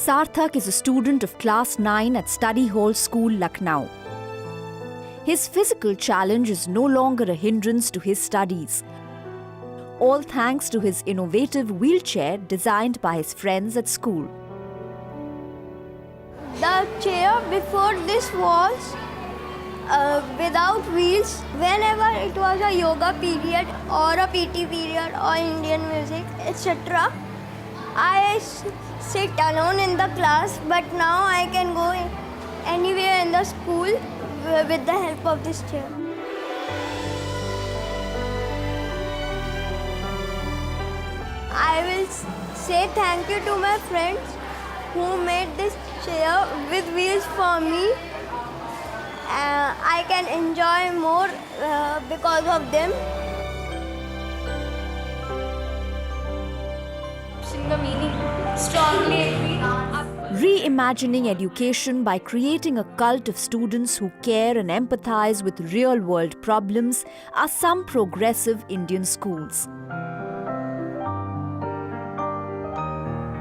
Sarthak is a student of class 9 at Study Hall School, Lucknow. His physical challenge is no longer a hindrance to his studies, all thanks to his innovative wheelchair designed by his friends at school. The chair before this was without wheels. Whenever it was a yoga period or a PT period or Indian music, etc., I sit alone in the class, but now I can go anywhere in the school with the help of this chair. I will say thank you to my friends who made this chair with wheels for me. I can enjoy more because of them. The meaning strongly agree. Reimagining education by creating a cult of students who care and empathize with real-world problems are some progressive Indian schools.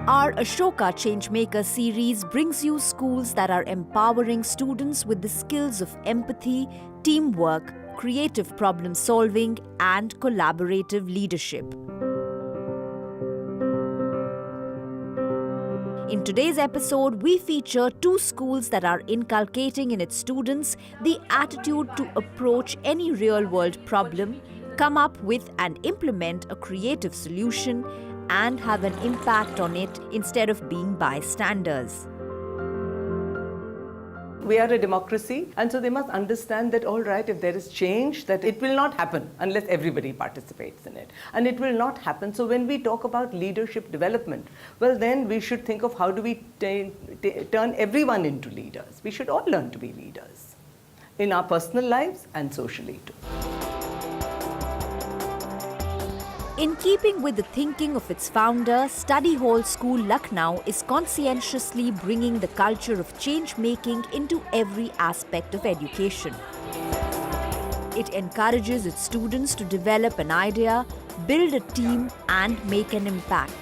Our Ashoka Changemaker series brings you schools that are empowering students with the skills of empathy, teamwork, creative problem solving, and collaborative leadership. In today's episode, we feature two schools that are inculcating in its students the attitude to approach any real-world problem, come up with and implement a creative solution, and have an impact on it instead of being bystanders. We are a democracy, and so they must understand that, all right, if there is change, that it will not happen unless everybody participates in it. And it will not happen. So when we talk about leadership development, well, then we should think of how do we turn everyone into leaders. We should all learn to be leaders in our personal lives and socially too. In keeping with the thinking of its founder, Study Hall School Lucknow is conscientiously bringing the culture of change-making into every aspect of education. It encourages its students to develop an idea, build a team, and make an impact.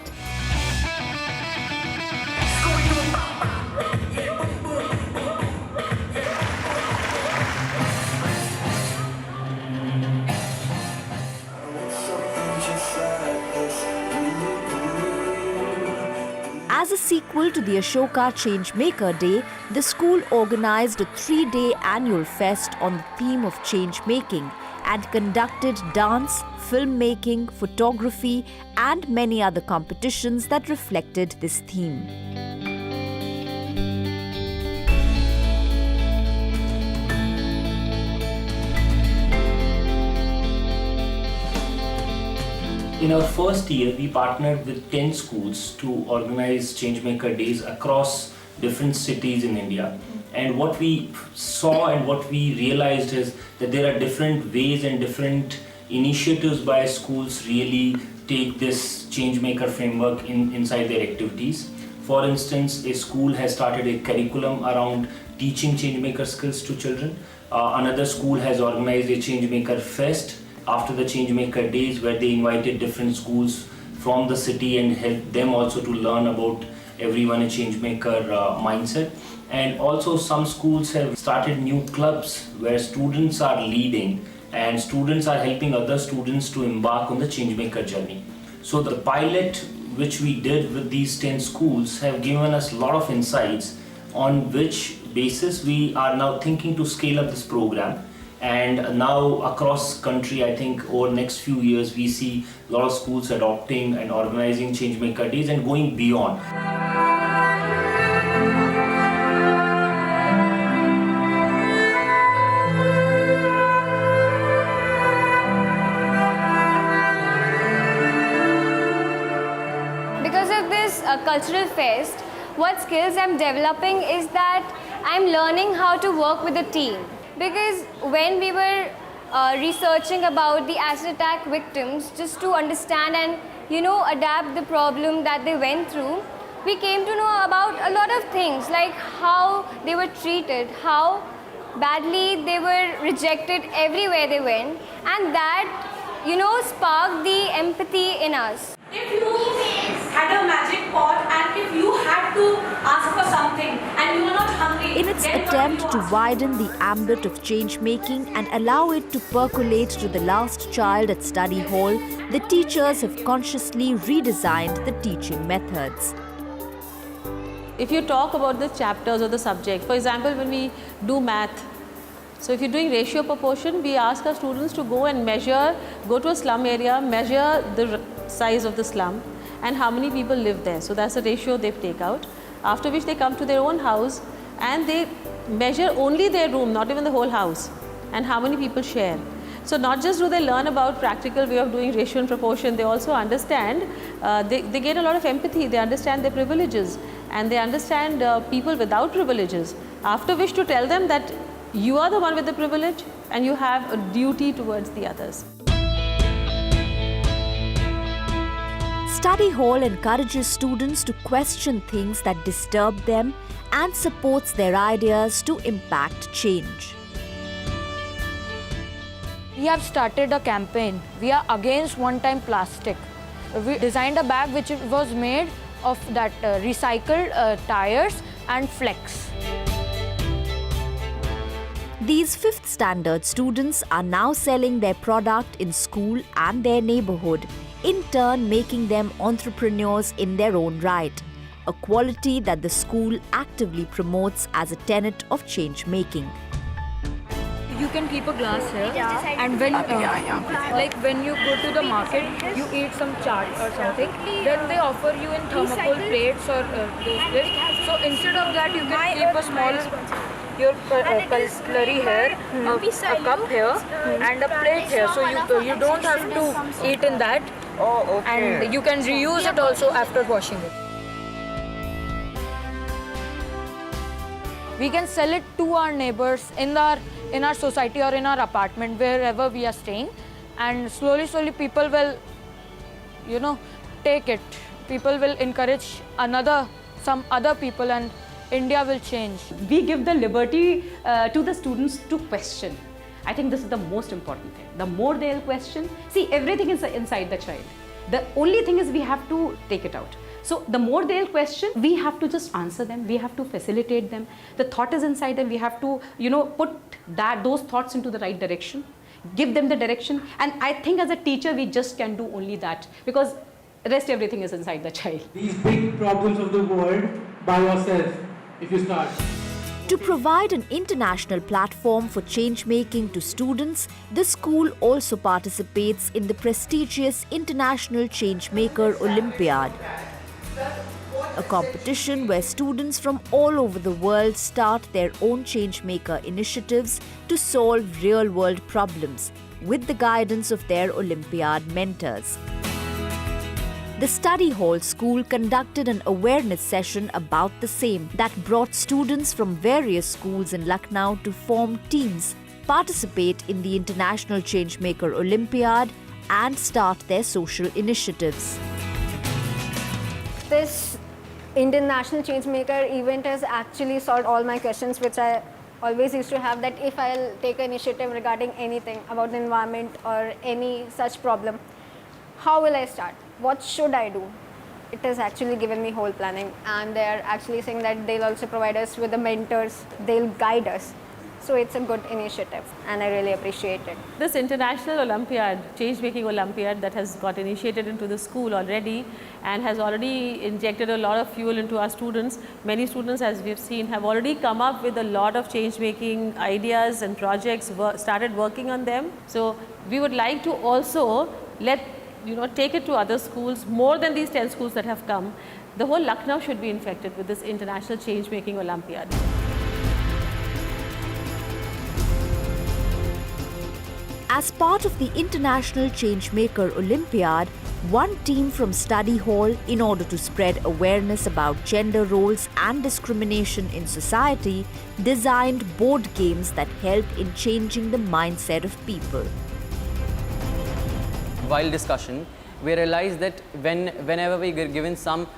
As a sequel to the Ashoka Changemaker Day, the school organized a 3-day annual fest on the theme of change-making and conducted dance, filmmaking, photography, and many other competitions that reflected this theme. In our first year, we partnered with 10 schools to organize Changemaker Days across different cities in India. And what we saw and what we realized is that there are different ways and different initiatives by schools really take this Changemaker framework inside their activities. For instance, a school has started a curriculum around teaching Changemaker skills to children. Another school has organized a Changemaker Fest after the Changemaker Days, where they invited different schools from the city and helped them also to learn about everyone a Changemaker mindset. And also some schools have started new clubs where students are leading and students are helping other students to embark on the Changemaker journey. So the pilot which we did with these 10 schools have given us a lot of insights on which basis we are now thinking to scale up this program. And now across country, I think over the next few years, we see a lot of schools adopting and organizing Changemaker Days and going beyond. Because of this cultural fest, what skills I'm developing is that I'm learning how to work with a team. Because when we were researching about the acid attack victims, just to understand and adapt the problem that they went through, we came to know about a lot of things, like how they were treated, how badly they were rejected everywhere they went, and that sparked the empathy in us. If you had a magic pot and if you had to ask for something and you are not hungry. In its then what attempt will to you ask? widen the ambit of change making and allow it to percolate to the last child at study hall, the teachers have consciously redesigned the teaching methods. If you talk about the chapters or the subject, for example, when we do math, so if you're doing ratio proportion, we ask our students to go and measure, go to a slum area, measure the size of the slum and how many people live there. So that's the ratio they take out. After which they come to their own house and they measure only their room, not even the whole house, and how many people share. So not just do they learn about practical way of doing ratio and proportion, they also understand, they get a lot of empathy, they understand their privileges and they understand people without privileges. After which to tell them that you are the one with the privilege and you have a duty towards the others. Study Hall encourages students to question things that disturb them and supports their ideas to impact change. We have started a campaign. We are against one-time plastic. We designed a bag which was made of that recycled tires and flex. These 5th standard students are now selling their product in school and their neighborhood, in turn making them entrepreneurs in their own right, a quality that the school actively promotes as a tenet of change making. You can keep a glass here, and when like when you go to the market, you eat some chaat or something, then they offer you in thermocol plates or those plates. So instead of that, you can keep a small your cutlery here, a cup here, and a plate here. So you don't have to eat in that, and you can reuse it also after washing it. We can sell it to our neighbors in our society or in our apartment, wherever we are staying, and slowly people will, take it. People will encourage some other people, and India will change. We give the liberty to the students to question. I think this is the most important thing. The more they'll question, see, everything is inside the child. The only thing is we have to take it out. So the more they'll question, we have to just answer them. We have to facilitate them. The thought is inside them. We have to, put those thoughts into the right direction, give them the direction. And I think as a teacher, we just can do only that, because rest everything is inside the child. These big problems of the world by yourself, if you start. To provide an international platform for change-making to students, the school also participates in the prestigious International Changemaker Olympiad, a competition where students from all over the world start their own changemaker initiatives to solve real-world problems with the guidance of their Olympiad mentors. The Study Hall School conducted an awareness session about the same that brought students from various schools in Lucknow to form teams, participate in the International Changemaker Olympiad, and start their social initiatives. This International Changemaker event has actually solved all my questions, which I always used to have, that if I'll take an initiative regarding anything about the environment or any such problem, how will I start? What should I do? It has actually given me whole planning, and they're actually saying that they'll also provide us with the mentors, they'll guide us. So it's a good initiative and I really appreciate it. This International Olympiad, Change-Making Olympiad that has got initiated into the school already and has already injected a lot of fuel into our students. Many students, as we've seen, have already come up with a lot of change-making ideas and projects, started working on them. So we would like to also take it to other schools, more than these 10 schools that have come. The whole Lucknow should be infected with this International Change-Making Olympiad. As part of the International Changemaker Olympiad, one team from Study Hall, in order to spread awareness about gender roles and discrimination in society, designed board games that help in changing the mindset of people. While discussion, we realized that whenever we get given some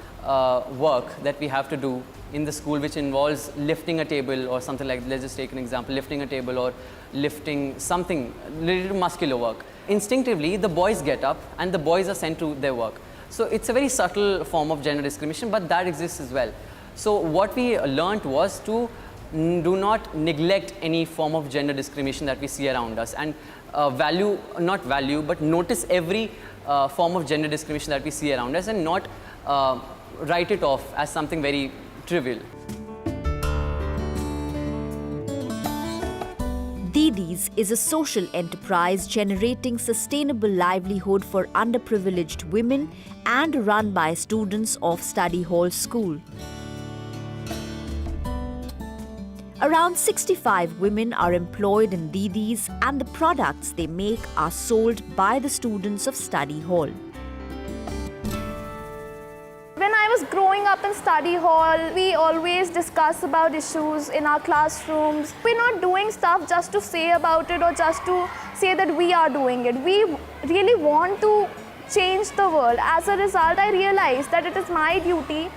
work that we have to do in the school which involves lifting a table or something like, let's just take an example, lifting a table or lifting something related to muscular work. Instinctively, the boys get up and the boys are sent to their work. So it's a very subtle form of gender discrimination, but that exists as well. So what we learnt was to do not neglect any form of gender discrimination that we see around us, and notice every form of gender discrimination that we see around us, and not write it off as something very trivial. Didis is a social enterprise generating sustainable livelihood for underprivileged women and run by students of Study Hall School. Around 65 women are employed in Didis, and the products they make are sold by the students of Study Hall. When I was growing up in Study Hall, we always discuss about issues in our classrooms. We're not doing stuff just to say about it or just to say that we are doing it. We really want to change the world. As a result, I realized that it is my duty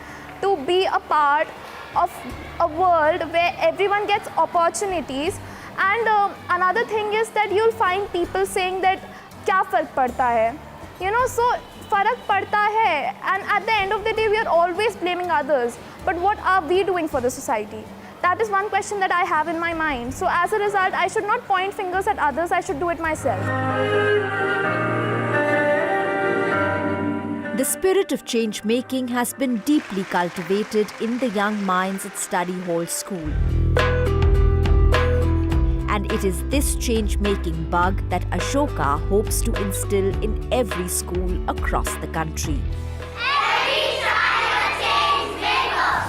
to be a part of a world where everyone gets opportunities. And another thing is that you'll find people saying that क्या फर्क पड़ता है, you know, so फर्क पड़ता है, and at the end of the day we are always blaming others, but what are we doing for the society? That is one question that I have in my mind. So as a result, I should not point fingers at others, I should do it myself. The spirit of change making has been deeply cultivated in the young minds at Study Hall School. And it is this change-making bug that Ashoka hopes to instill in every school across the country. Every child a change maker.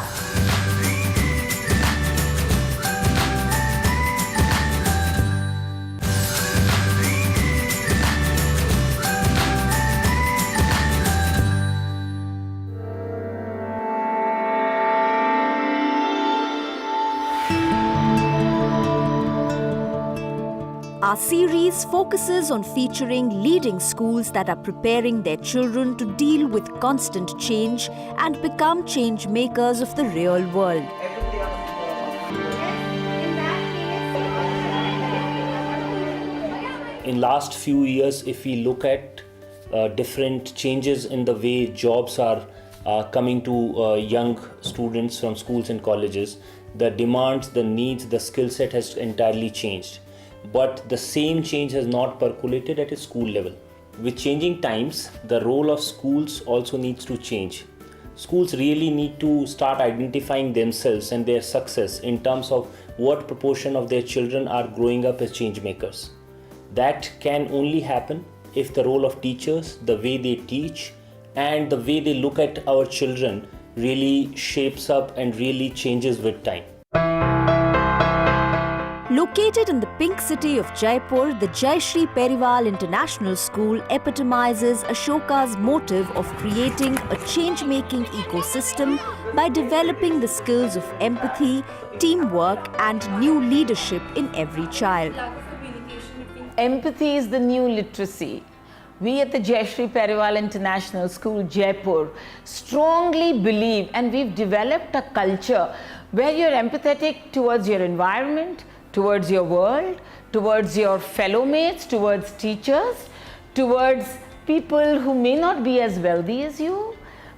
Our series focuses on featuring leading schools that are preparing their children to deal with constant change and become change makers of the real world. In last few years, if we look at different changes in the way jobs are coming to young students from schools and colleges, the demands, the needs, the skill set has entirely changed. But the same change has not percolated at a school level. With changing times, the role of schools also needs to change. Schools really need to start identifying themselves and their success in terms of what proportion of their children are growing up as change makers. That can only happen if the role of teachers, the way they teach, and the way they look at our children really shapes up and really changes with time. Located in the pink city of Jaipur, the Jayashree Periwal International School epitomizes Ashoka's motive of creating a change-making ecosystem by developing the skills of empathy, teamwork, and new leadership in every child. Empathy is the new literacy. We at the Jayashree Periwal International School, Jaipur, strongly believe, and we've developed a culture where you're empathetic towards your environment, towards your world, towards your fellow mates, towards teachers, towards people who may not be as wealthy as you,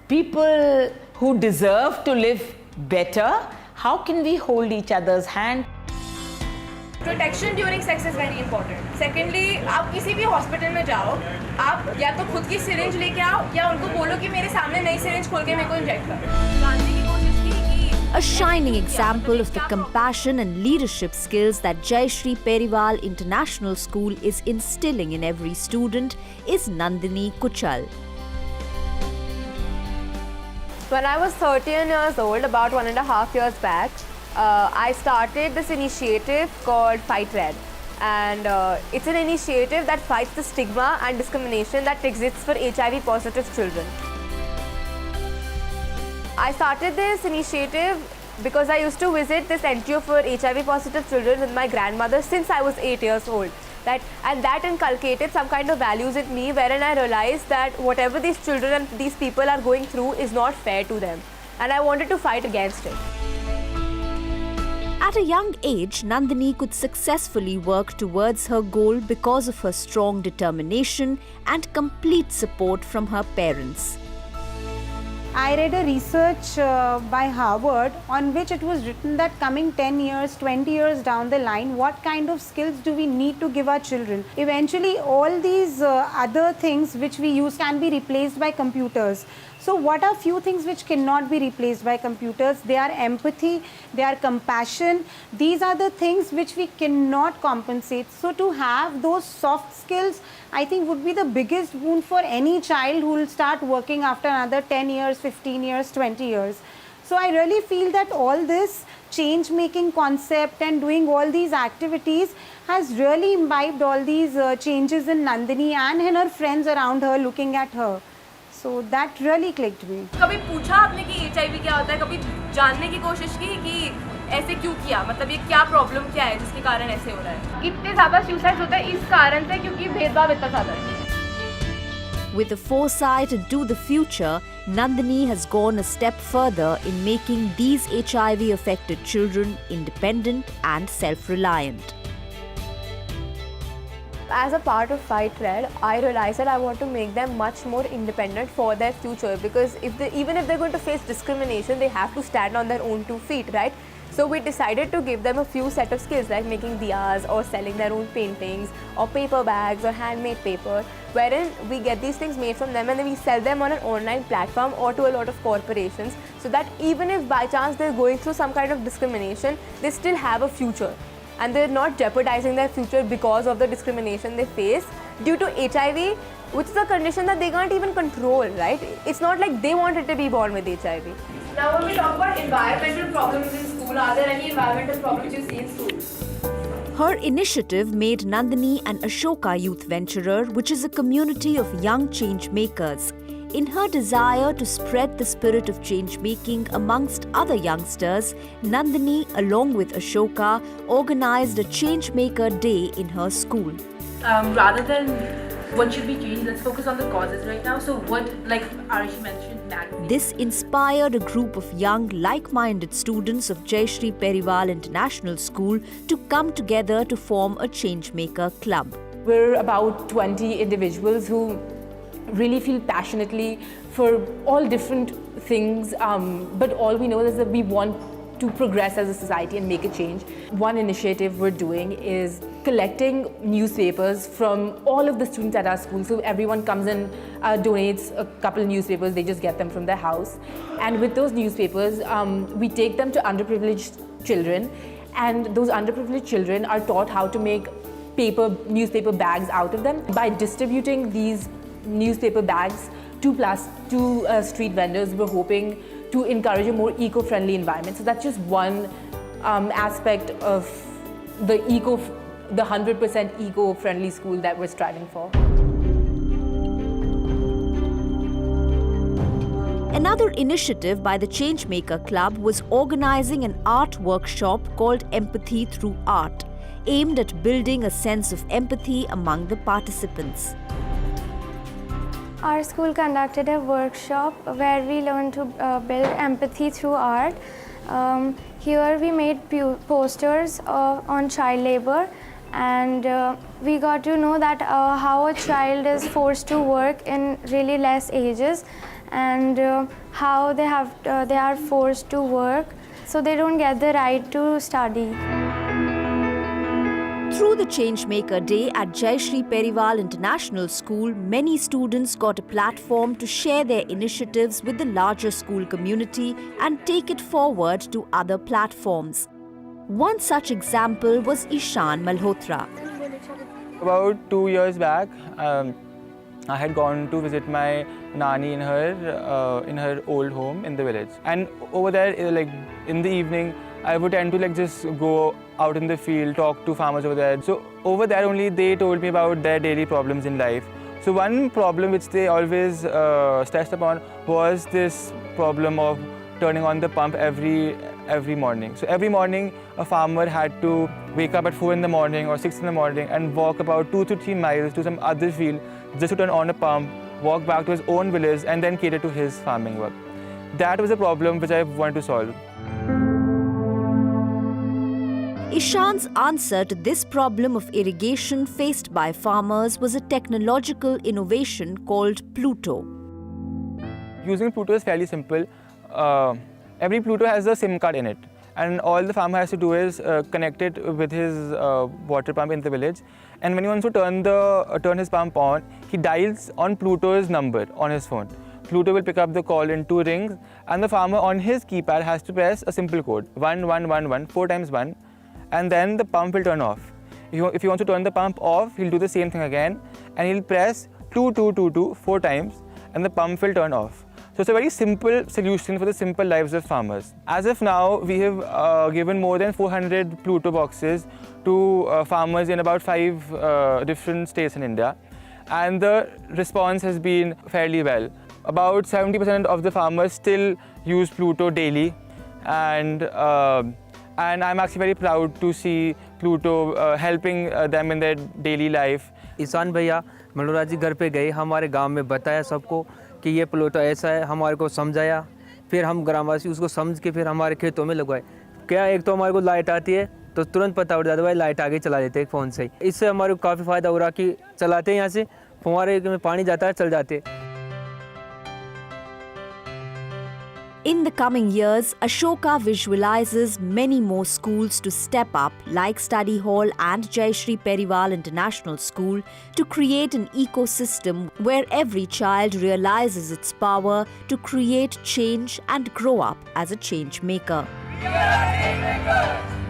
people who deserve to live better. How can we hold each other's hand? Protection during sex is very important. Secondly, आप किसी भी hospital में जाओ, आप या तो खुद की सिरिंज लेके आओ या उनको बोलो कि मेरे सामने नई सिरिंज खोल के मेरे को इंजेक्ट करो। A shining example of the compassion and leadership skills that Jayashree Periwal International School is instilling in every student is Nandini Kuchal. When I was 13 years old, about 1.5 years back, I started this initiative called Fight Red. And it's an initiative that fights the stigma and discrimination that exists for HIV positive children. I started this initiative because I used to visit this NGO for HIV positive children with my grandmother since I was 8 years old. And that inculcated some kind of values in me, wherein I realized that whatever these children and these people are going through is not fair to them. And I wanted to fight against it. At a young age, Nandini could successfully work towards her goal because of her strong determination and complete support from her parents. I read a research by Harvard on which it was written that coming 10 years, 20 years down the line, what kind of skills do we need to give our children? Eventually, all these other things which we use can be replaced by computers. So what are few things which cannot be replaced by computers? They are empathy, they are compassion. These are the things which we cannot compensate. So to have those soft skills, I think would be the biggest boon for any child who will start working after another 10 years, 15 years, 20 years. So I really feel that all this change-making concept and doing all these activities has really imbibed all these changes in Nandini and in her friends around her looking at her. So that really clicked me. कभी पूछा आपने कि HIV क्या होता है? कभी जानने की कोशिश की कि ऐसे क्यों किया? मतलब ये क्या प्रॉब्लम क्या है जिसके कारण ऐसे हो रहा है? इतने ज़्यादा सुसाइड होता है इस कारण से क्योंकि भेदभाव इतना ज़्यादा है. With the foresight into the future, Nandini has gone a step further in making these HIV-affected children independent and self-reliant. As a part of Fight Red, I realized that I want to make them much more independent for their future, because even if they're going to face discrimination, they have to stand on their own 2 feet, right? So we decided to give them a few set of skills like making diyas or selling their own paintings or paper bags or handmade paper, wherein we get these things made from them and then we sell them on an online platform or to a lot of corporations, so that even if by chance they're going through some kind of discrimination, they still have a future. And they're not jeopardizing their future because of the discrimination they face due to HIV, which is a condition that they can't even control, right? It's not like they wanted to be born with HIV. Now when we talk about environmental problems in school, are there any environmental problems you see in schools? Her initiative made Nandini an Ashoka Youth Venturer, which is a community of young change makers. In her desire to spread the spirit of change-making amongst other youngsters, Nandini, along with Ashoka, organized a Changemaker Day in her school. Rather than what should be changed, let's focus on the causes right now. So what, like Arish mentioned, that This inspired a group of young, like-minded students of Jayashree Periwal International School to come together to form a Changemaker Club. We're about 20 individuals who really feel passionately for all different things, but all we know is that we want to progress as a society and make a change. One initiative we're doing is collecting newspapers from all of the students at our school. So everyone comes and donates a couple of newspapers, they just get them from their house. And with those newspapers, we take them to underprivileged children, and those underprivileged children are taught how to make newspaper bags out of them. By distributing these newspaper bags to street vendors, we're hoping to encourage a more eco-friendly environment. So that's just one aspect of the 100% eco-friendly school that we're striving for. Another initiative by the Changemaker Club was organizing an art workshop called Empathy Through Art, aimed at building a sense of empathy among the participants. Our school conducted a workshop where we learned to build empathy through art. Here we made posters on child labor, and we got to know that how a child is forced to work in really less ages, and how they are forced to work, so they don't get the right to study. Through the Changemaker Day at Jayashree Periwal International School, many students got a platform to share their initiatives with the larger school community and take it forward to other platforms. One such example was Ishan Malhotra. About 2 years back, I had gone to visit my Nani in her old home in the village. And over there, like in the evening, I would tend to just go out in the field, talk to farmers over there. So over there only they told me about their daily problems in life. So one problem which they always stressed upon was this problem of turning on the pump every morning. So every morning a farmer had to wake up at 4 in the morning or 6 in the morning and walk about 2 to 3 miles to some other field just to turn on a pump, walk back to his own village and then cater to his farming work. That was a problem which I wanted to solve. Ishan's answer to this problem of irrigation faced by farmers was a technological innovation called Pluto. Using Pluto is fairly simple. Every Pluto has a SIM card in it, and all the farmer has to do is connect it with his water pump in the village. And when he wants to turn his pump on, he dials on Pluto's number on his phone. Pluto will pick up the call in 2 rings, and the farmer on his keypad has to press a simple code 1111 4 times 1, and then the pump will turn off. If he wants to turn the pump off, he'll do the same thing again, and he'll press 2222 4 times, and the pump will turn off. So it's a very simple solution for the simple lives of farmers. As of now, we have given more than 400 Pluto boxes to farmers in about 5 different states in India, and the response has been fairly well. About 70% of the farmers still use Pluto daily, and I'm actually very proud to see Pluto helping them in their daily life. Ishan भैया मनोहर जी घर पे गए, हमारे गांव में बताया सबको कि ये प्लूटो ऐसा है, हमारे को समझाया, फिर हम ग्रामवासी उसको समझ के फिर हमारे खेतों में लगवाए। क्या एक तो हमारे को लाइट आती है तो तुरंत पता उड़ जाता है, लाइट आगे चला देते हैं फ़ोन से ही। इससे हमारे को काफ़ी फ़ायदा हो रहा कि चलाते हैं यहाँ से फुहारे में पानी जाता है, चल जाते हैं। In the coming years, Ashoka visualizes many more schools to step up, like Study Hall and Jayashree Periwal International School, to create an ecosystem where every child realizes its power to create change and grow up as a change maker. We are change makers.